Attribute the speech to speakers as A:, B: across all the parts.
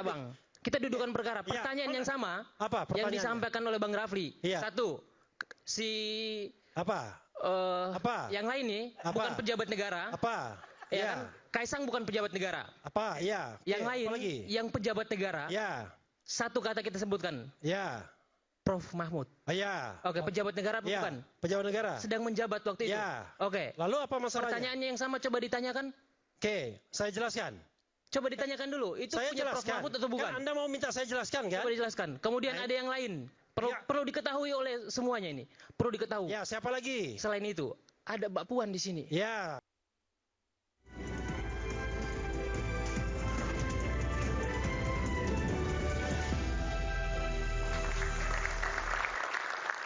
A: Bang. Kita dudukan perkara. Pertanyaan yang sama
B: Apa
A: yang disampaikan oleh Bang Rafli.
B: Iya.
A: Satu, si yang lain nih bukan pejabat negara. Ya kan? Kaisang bukan pejabat negara. Yang lain yang pejabat negara. Satu kata kita sebutkan. Prof Mahfud. Oke, pejabat negara apa bukan?
B: Pejabat negara.
A: Sedang menjabat waktu itu. Oke.
B: Lalu apa masalahnya?
A: Pertanyaannya yang sama coba ditanyakan.
B: Oke, saya jelaskan.
A: Coba ditanyakan dulu, itu
B: saya
A: punya Prof Mahfud atau bukan?
B: Kan Anda mau minta saya jelaskan kan?
A: Coba dijelaskan. Kemudian ada yang lain. Perlu diketahui oleh semuanya ini. Perlu diketahui.
B: Ya, siapa lagi?
A: Selain itu, ada Mbak Puan di sini.
B: Ya.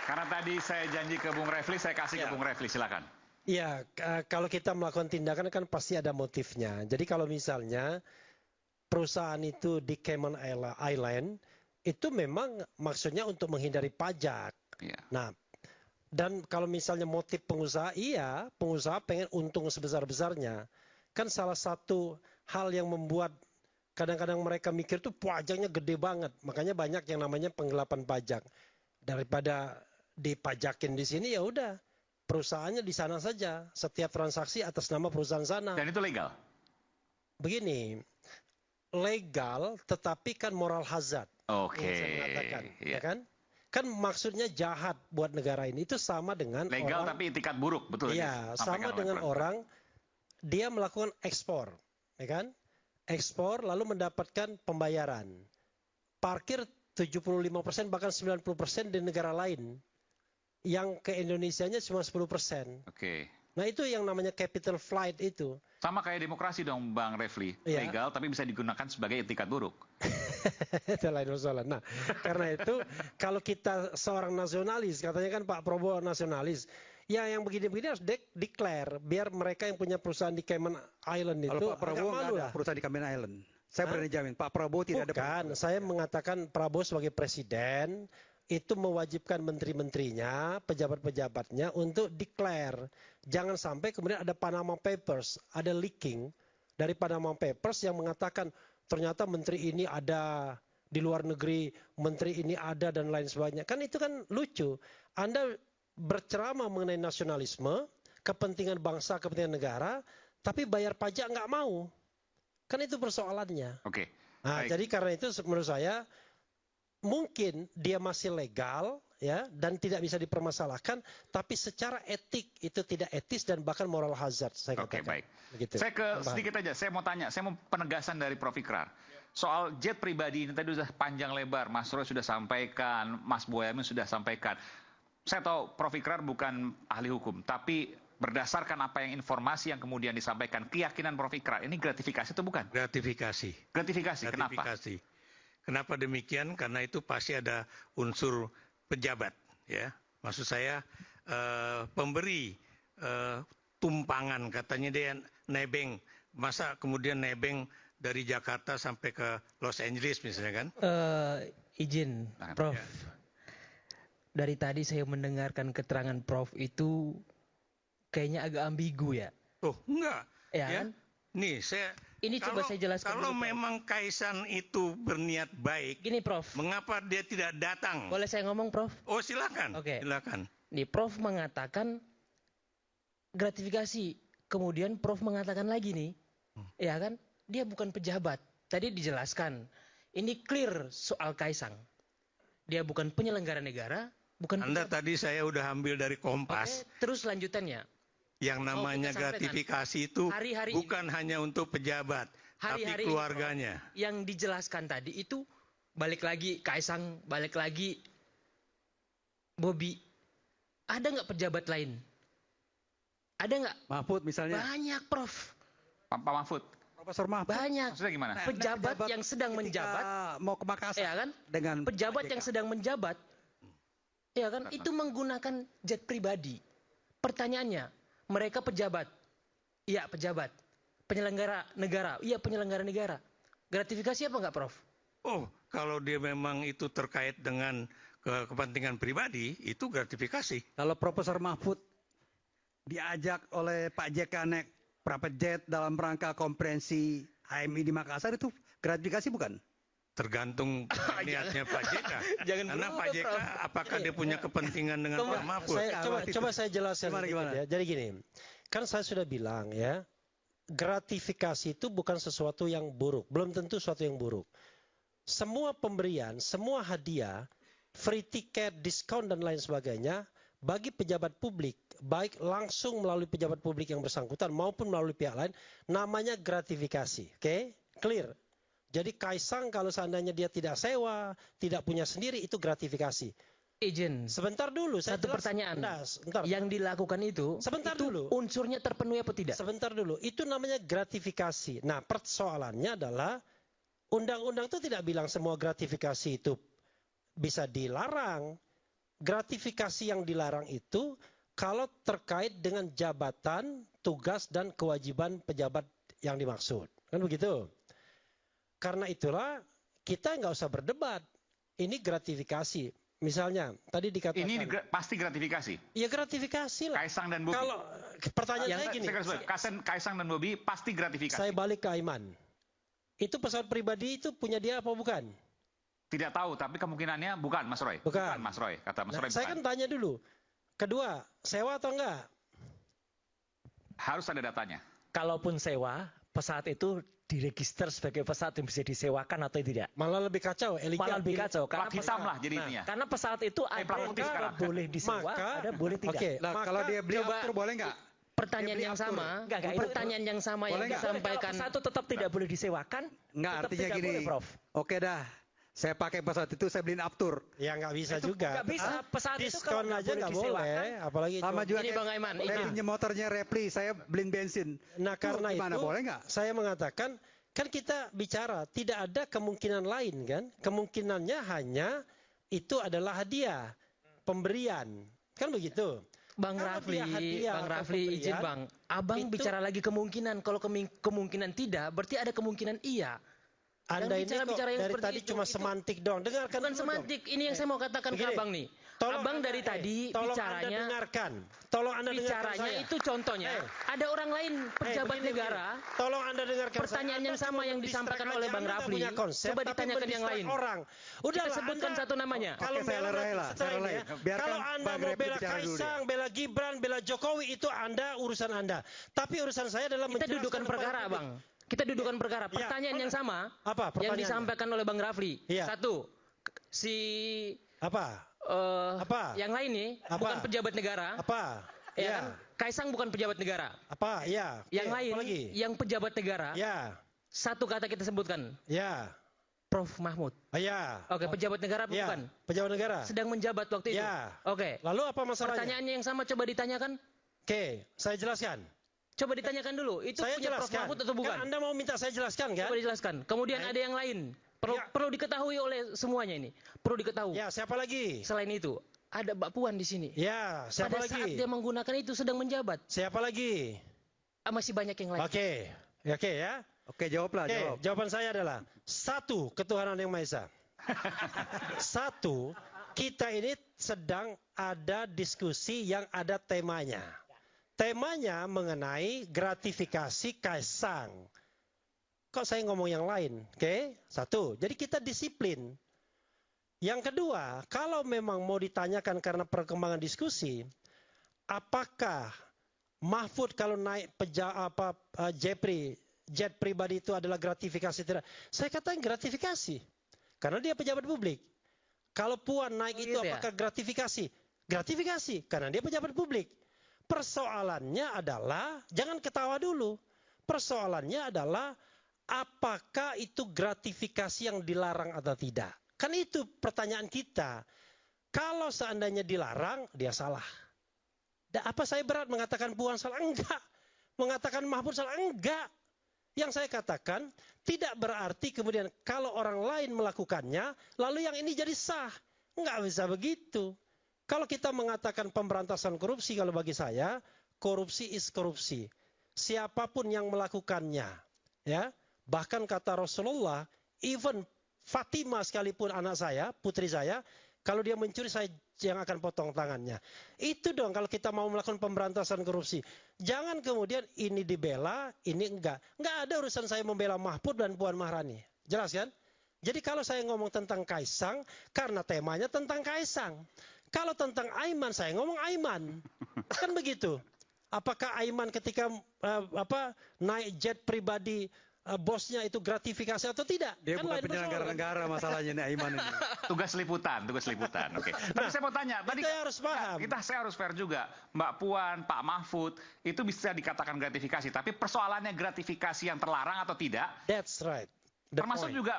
C: Karena tadi saya janji ke Bung Refli, saya kasih ke Bung Refli, silakan.
B: Iya, kalau kita melakukan tindakan kan pasti ada motifnya. Jadi kalau misalnya perusahaan itu di Cayman Island, itu memang maksudnya untuk menghindari pajak. Nah, dan kalau misalnya motif pengusaha, iya, pengusaha pengen untung sebesar-besarnya. Kan salah satu hal yang membuat kadang-kadang mereka mikir tuh pajaknya gede banget. Makanya banyak yang namanya penggelapan pajak. Daripada dipajakin di sini, ya udah. Perusahaannya di sana saja, setiap transaksi atas nama perusahaan sana.
C: Dan itu legal?
B: Begini, legal tetapi kan moral hazard.
C: Oke.
B: Saya mengatakan, ya kan? Kan maksudnya jahat buat negara ini. Itu sama dengan
C: legal
B: orang,
C: tapi itikat buruk, betul?
B: Iya, sama dengan orang dia melakukan ekspor, ya kan? Ekspor lalu mendapatkan pembayaran. Parkir 75% bahkan 90% di negara lain. Yang ke Indonesianya cuma 10%.
C: Oke.
B: Nah itu yang namanya capital flight itu.
C: Sama kayak demokrasi dong Bang Refli. Legal tapi bisa digunakan sebagai etikat buruk.
B: Itu lain masalah. Nah karena itu kalau kita seorang nasionalis, katanya kan Pak Prabowo nasionalis. Ya yang begini-begini harus declare. Biar mereka yang punya perusahaan di Cayman Island itu.
D: Kalau Pak Prabowo nggak ada perusahaan di Cayman Island. Saya berani jamin Pak Prabowo tidak ada.
B: Bukan, saya mengatakan Prabowo sebagai presiden itu mewajibkan menteri-menterinya, pejabat-pejabatnya untuk declare. Jangan sampai kemudian ada Panama Papers, ada leaking dari Panama Papers yang mengatakan ternyata menteri ini ada di luar negeri, menteri ini ada dan lain sebagainya. Kan itu kan lucu. Anda berceramah mengenai nasionalisme, kepentingan bangsa, kepentingan negara, tapi bayar pajak nggak mau. Kan itu persoalannya.
C: Oke.
B: Nah, jadi karena itu menurut saya mungkin dia masih legal ya dan tidak bisa dipermasalahkan, tapi secara etik itu tidak etis dan bahkan moral hazard saya katakan.
C: Oke, baik.
B: Begitu.
C: Saya sedikit aja, saya mau tanya, saya mau penegasan dari Prof Ikrar. Soal jet pribadi ini tadi sudah panjang lebar, Mas Roy sudah sampaikan, Mas Boyamin sudah sampaikan. Saya tahu Prof Ikrar bukan ahli hukum, tapi berdasarkan apa yang informasi yang kemudian disampaikan, keyakinan Prof Ikrar, ini gratifikasi atau bukan?
E: Gratifikasi.
C: Gratifikasi, kenapa?
E: Kenapa demikian? Karena itu pasti ada unsur pejabat, ya. Maksud saya pemberi tumpangan, katanya dia nebeng. Masa kemudian nebeng dari Jakarta sampai ke Los Angeles misalnya kan?
A: Izin, Prof. Ya. Dari tadi saya mendengarkan keterangan Prof itu kayaknya agak ambigu ya.
E: Oh, enggak.
A: Ya, kan?
E: Nih,
A: ini coba saya jelaskan
E: kalau
A: dulu,
E: memang Kaisang itu berniat baik,
A: gini Prof,
E: mengapa dia tidak datang?
A: Boleh saya ngomong Prof?
E: Oh silakan.
A: Oke.
E: Silakan.
A: Nih Prof mengatakan gratifikasi, kemudian Prof mengatakan lagi nih, ya kan, dia bukan pejabat. Tadi dijelaskan, ini clear soal Kaisang. Dia bukan penyelenggara negara, bukan.
E: Anda pejabat. Tadi saya udah ambil dari Kompas.
A: Oke, terus lanjutannya.
E: Yang namanya gratifikasi itu bukan hanya untuk pejabat, tapi keluarganya.
A: Yang dijelaskan tadi itu balik lagi Kaisang, balik lagi Bobi. Ada nggak pejabat lain? Ada nggak?
D: Mahfud misalnya.
A: Banyak, Prof.
C: Pak Mahfud.
D: Profesor Mahfud.
A: Banyak.
C: Maksudnya gimana?
A: Pejabat yang sedang menjabat.
D: Mau ke Makassar.
A: Ya kan?
D: Dengan
A: pejabat yang sedang menjabat. Ya kan? Itu menggunakan jet pribadi. Pertanyaannya, mereka pejabat. Iya, pejabat. Penyelenggara negara. Iya, penyelenggara negara. Gratifikasi apa enggak, Prof?
E: Oh, kalau dia memang itu terkait dengan kepentingan pribadi, itu gratifikasi.
D: Kalau Profesor Mahfud diajak oleh Pak JK naik private jet dalam rangka konferensi HMI di Makassar, itu gratifikasi bukan?
E: tergantung niatnya Pak JK. Karena Pak JK apakah dia punya kepentingan dengan Pak Mahfud?
B: Coba saya jelaskan
D: Gimana?
B: ya. Jadi gini, kan saya sudah bilang ya, gratifikasi itu bukan sesuatu yang buruk, belum tentu sesuatu yang buruk. Semua pemberian, semua hadiah, free ticket, diskon dan lain sebagainya bagi pejabat publik, baik langsung melalui pejabat publik yang bersangkutan maupun melalui pihak lain, namanya gratifikasi. Oke? Clear? Jadi Kaisang kalau seandainya dia tidak sewa, tidak punya sendiri, itu gratifikasi.
A: Izin.
B: Sebentar dulu.
A: Satu pertanyaan.
B: Sebentar.
A: Yang dilakukan itu,
B: sebentar dulu.
A: Unsurnya terpenuhi apa tidak?
B: Sebentar dulu. Itu namanya gratifikasi. Nah, persoalannya adalah undang-undang itu tidak bilang semua gratifikasi itu bisa dilarang. Gratifikasi yang dilarang itu kalau terkait dengan jabatan, tugas, dan kewajiban pejabat yang dimaksud. Kan begitu? Karena itulah kita nggak usah berdebat. Ini gratifikasi. Misalnya tadi dikatakan.
C: Ini pasti gratifikasi.
B: Ya gratifikasi lah.
C: Kaisang dan Bobi.
B: Kalau pertanyaan saya gini.
C: Kaisang dan Bobi pasti gratifikasi.
B: Saya balik ke Aiman. Itu pesawat pribadi itu punya dia apa bukan?
C: Tidak tahu, tapi kemungkinannya bukan, Mas Roy.
B: Bukan
C: Mas Roy. Kata Mas Roy.
B: Saya kan tanya dulu. Kedua, sewa atau enggak?
C: Harus ada datanya.
F: Kalaupun sewa, pesawat itu diregister sebagai pesawat yang bisa disewakan atau tidak?
B: Malah lebih kacau.
F: Malah lebih kacau.
C: Plat hitam lah jadi intinya.
F: Karena pesawat itu ada boleh disewa, ada boleh tidak.
B: Oke,
D: Nah, kalau dia beli aftur boleh nggak?
A: Pertanyaan yang sama, pertanyaan yang sama yang disampaikan.
F: Pesawat itu tetap tidak boleh disewakan.
D: Nggak, artinya gini.
F: Boleh, Prof.
D: Oke dah. Saya pakai pesawat itu, saya beliin aftur.
B: Ya nggak bisa juga.
F: Nggak bisa. Pesawat itu
B: diskon
F: kalau
B: aja nggak boleh. Apalagi
D: sama juga
A: ini Bang Aiman.
D: Saya pinjam motornya Repli, saya beliin bensin.
B: Nah karena
D: gimana,
B: itu
D: boleh nggak?
B: saya mengatakan, kan kita bicara tidak ada kemungkinan lain kan. Kemungkinannya hanya itu adalah hadiah, pemberian. Kan begitu.
A: Bang Rafli, izin Bang. Abang bicara lagi kemungkinan. Kalau kemungkinan tidak, berarti ada kemungkinan iya.
B: Anda ini kok dari tadi cuma semantik doang. Dengarkan
A: bukan semantik. Ini yang saya mau katakan ke Abang nih. Abang dari tadi bicaranya.
B: Tolong Anda dengarkan
A: bicaranya
B: saya.
A: itu contohnya. Ada orang lain pejabat negara.
B: Tolong Anda dengarkan
A: pertanyaan yang sama yang disampaikan oleh Bang Rafli. Coba ditanyakan yang lain. Udah sebutkan satu namanya.
B: Kalau Anda mau bela Kaisang, bela Gibran, bela Jokowi, itu Anda urusan Anda. Tapi urusan saya adalah
A: kita dudukan perkara, Bang. Kita dudukan perkara. Pertanyaan yang sama yang disampaikan oleh Bang Rafli. Satu, yang lain nih bukan pejabat negara. Ya kan? Kaisang bukan pejabat negara. Yang lain yang pejabat negara. Satu kata kita sebutkan. Prof Mahfud. Oke, pejabat negara bukan?
B: Pejabat negara.
A: Sedang menjabat waktu itu. Oke.
B: Lalu apa masalahnya?
A: Pertanyaannya yang sama coba ditanyakan.
B: Oke, saya jelaskan.
A: Coba ditanyakan dulu, itu
B: saya
A: punya
B: jelaskan.
A: Prof Mahfud atau bukan?
B: Kan Anda mau minta saya jelaskan kan?
A: Coba dijelaskan. Kemudian ada yang lain. Perlu diketahui oleh semuanya ini. Perlu diketahui.
B: Ya, siapa lagi?
A: Selain itu, ada Mbak Puan di sini.
B: Ya, siapa lagi?
A: Pada saat dia menggunakan itu sedang menjabat.
B: Siapa lagi?
A: Masih banyak yang lain.
B: Oke, ya.
D: Oke, jawablah. Jawab.
B: Jawaban saya adalah satu, ketuhanan yang Maha Esa. Satu, kita ini sedang ada diskusi yang ada temanya. Temanya mengenai gratifikasi Kaisang. Kok saya ngomong yang lain? Oke, satu. Jadi kita disiplin. Yang kedua, kalau memang mau ditanyakan karena perkembangan diskusi, apakah Mahfud kalau naik jet pribadi itu adalah gratifikasi tidak? Saya katakan gratifikasi. Karena dia pejabat publik. Kalau Puan naik itu apakah gratifikasi? Gratifikasi, karena dia pejabat publik. Persoalannya adalah, jangan ketawa dulu. Persoalannya adalah, apakah itu gratifikasi yang dilarang atau tidak? Kan itu pertanyaan kita. Kalau seandainya dilarang, dia salah. Apa saya berat mengatakan Puan salah? Enggak. Mengatakan Mahfud salah? Enggak. Yang saya katakan, tidak berarti kemudian kalau orang lain melakukannya, lalu yang ini jadi sah. Enggak bisa begitu. Kalau kita mengatakan pemberantasan korupsi, kalau bagi saya, korupsi is korupsi. Siapapun yang melakukannya, ya, bahkan kata Rasulullah, even Fatimah sekalipun anak saya, putri saya, kalau dia mencuri saya yang akan potong tangannya. Itu dong kalau kita mau melakukan pemberantasan korupsi. Jangan kemudian ini dibela, ini enggak. Enggak ada urusan saya membela Mahfud dan Puan Maharani. Jelas kan? Jadi kalau saya ngomong tentang Kaisang, karena temanya tentang Kaisang. Kalau tentang Aiman, saya ngomong Aiman. Kan begitu. Apakah Aiman ketika naik jet pribadi bosnya itu gratifikasi atau tidak?
D: Dia
B: kan
D: bukan penyelenggara negara masalahnya nih Aiman ini.
C: Tugas liputan. Oke. Tapi saya mau tanya, tadi
B: kita harus paham.
C: Saya harus fair juga. Mbak Puan, Pak Mahfud, itu bisa dikatakan gratifikasi. Tapi persoalannya gratifikasi yang terlarang atau tidak?
B: That's right.
C: Termasuk juga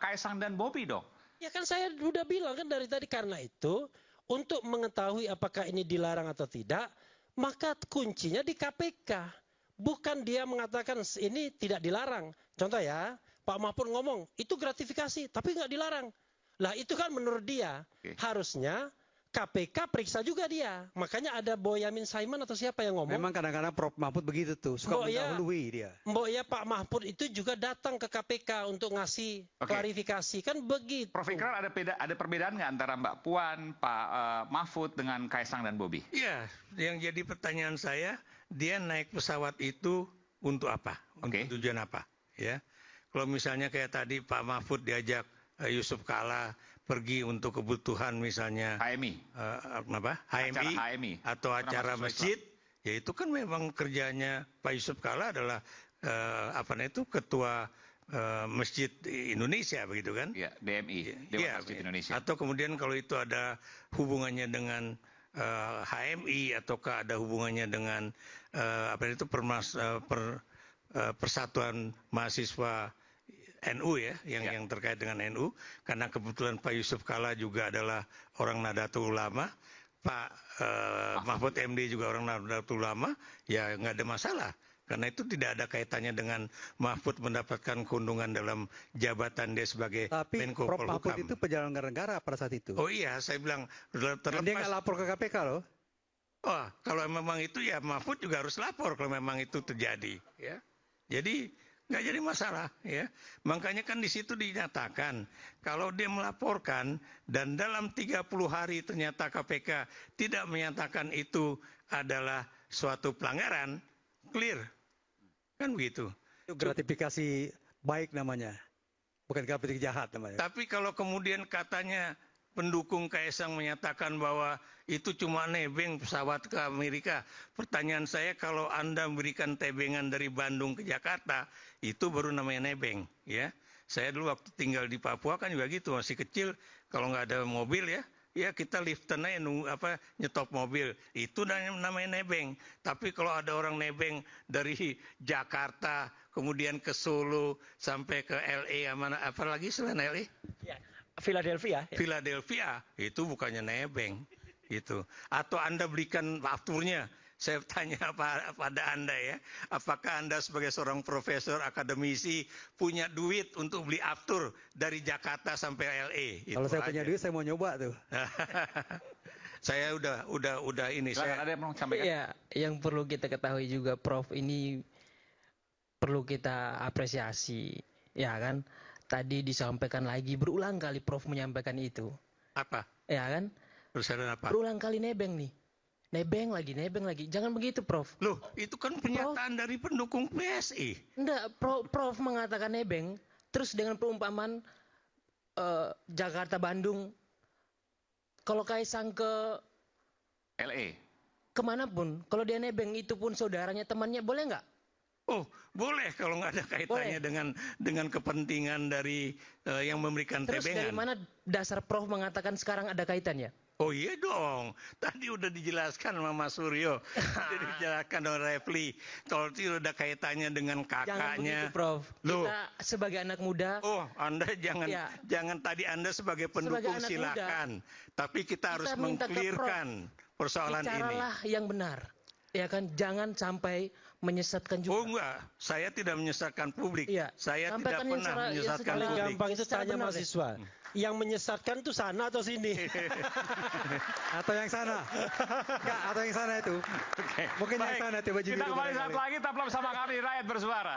C: Kaisang dan Bobi dong.
B: Ya kan saya udah bilang kan dari tadi, karena itu untuk mengetahui apakah ini dilarang atau tidak, maka kuncinya di KPK. Bukan dia mengatakan ini tidak dilarang. Contoh ya, Pak Mahfud ngomong itu gratifikasi tapi nggak dilarang. Lah itu kan menurut dia harusnya KPK periksa juga dia. Makanya ada Boyamin Saiman atau siapa yang ngomong.
D: Memang kadang-kadang Prof Mahfud begitu tuh, suka mendahului dia.
B: Mbok ya Pak Mahfud itu juga datang ke KPK untuk ngasih klarifikasi. Kan begitu.
C: Prof Ikrar, ada perbedaan nggak antara Mbak Puan, Pak Mahfud dengan Kaisang dan Bobi?
E: Iya, yang jadi pertanyaan saya, dia naik pesawat itu untuk apa? Untuk tujuan apa? Ya, kalau misalnya kayak tadi Pak Mahfud diajak Yusuf Kala pergi untuk kebutuhan misalnya HMI atau acara masjid, ya itu kan memang kerjanya Pak Yusuf Kala adalah ketua Masjid Indonesia begitu kan?
C: Ya, DMI, Dewan Masjid Indonesia.
E: Atau kemudian kalau itu ada hubungannya dengan HMI ataukah ada hubungannya dengan Persatuan Mahasiswa NU ya, yang terkait dengan NU, karena kebetulan Pak Yusuf Kala juga adalah orang Nahdlatul Ulama, Pak Mahfud MD juga orang Nahdlatul Ulama, ya nggak ada masalah. Karena itu tidak ada kaitannya dengan Mahfud mendapatkan keuntungan dalam jabatan dia sebagai Menko Polhukam.
D: Tapi Prof Mahfud itu penyelenggara negara pada saat itu.
E: Oh iya, saya bilang terlepas.
D: Dia nggak lapor ke KPK loh.
E: Oh, kalau memang itu ya Mahfud juga harus lapor kalau memang itu terjadi. Ya, jadi nggak jadi masalah ya. Makanya kan di situ dinyatakan kalau dia melaporkan dan dalam 30 hari ternyata KPK tidak menyatakan itu adalah suatu pelanggaran, clear. Kan begitu.
D: Itu gratifikasi baik namanya. Bukan gratifikasi jahat namanya.
E: Tapi kalau kemudian katanya pendukung Kaisang menyatakan bahwa itu cuma nebeng pesawat ke Amerika. Pertanyaan saya, kalau Anda memberikan tebengan dari Bandung ke Jakarta, itu baru namanya nebeng, ya. Saya dulu waktu tinggal di Papua kan juga gitu, masih kecil, kalau nggak ada mobil ya kita liftan aja nyetop mobil. Itu namanya nebeng. Tapi kalau ada orang nebeng dari Jakarta, kemudian ke Solo, sampai ke LA, apa lagi selain LA?
F: Ya. Philadelphia
E: itu bukannya nebeng gitu. Atau Anda belikan afturnya. Saya tanya pada Anda ya, apakah Anda sebagai seorang profesor akademisi punya duit untuk beli aftur dari Jakarta sampai LA?
D: Kalau saya punya duit saya mau nyoba tuh.
E: Saya udah ini.
C: Ada yang mau sampaikan?
A: Ya, yang perlu kita ketahui juga Prof, ini perlu kita apresiasi, ya kan? Tadi disampaikan lagi, berulang kali Prof menyampaikan itu.
E: Apa?
A: Ya kan?
E: Perusahaan apa?
A: Berulang kali nebeng nih. Nebeng lagi. Jangan begitu, Prof.
E: Loh, itu kan pernyataan dari pendukung PSI.
A: Enggak, Prof mengatakan nebeng, terus dengan perumpamaan Jakarta-Bandung, kalau Kaisang ke
C: LA,
A: kemanapun, kalau dia nebeng itu pun saudaranya, temannya, boleh nggak?
E: Oh, boleh kalau nggak ada kaitannya dengan kepentingan dari yang memberikan
A: Terus
E: tebengan.
A: Terus dari mana dasar Prof mengatakan sekarang ada kaitannya?
E: Oh iya dong, tadi udah dijelaskan sama Mas Suryo, udah dijelaskan oleh Refli. Kalau itu udah kaitannya dengan kakaknya.
A: Jangan begitu, Prof.
E: Loh.
A: Kita sebagai anak muda.
E: Oh, Anda jangan tadi Anda sebagai pendukung silakan. Tapi kita harus mengklirkan persoalan ini.
A: Bicaralah yang benar. Ya kan, jangan sampai menyesatkan juga.
E: Oh enggak, saya tidak menyesatkan publik.
A: Iya.
E: Saya tidak pernah menyesatkan publik.
B: Gampang itu tanya mahasiswa. Yang menyesatkan itu sana atau sini?
D: Atau yang sana? Enggak, atau yang sana itu. Mungkin yang sana itu baju biru.
C: Kita kembali saat lagi, tetaplah bersama kami Rakyat Bersuara.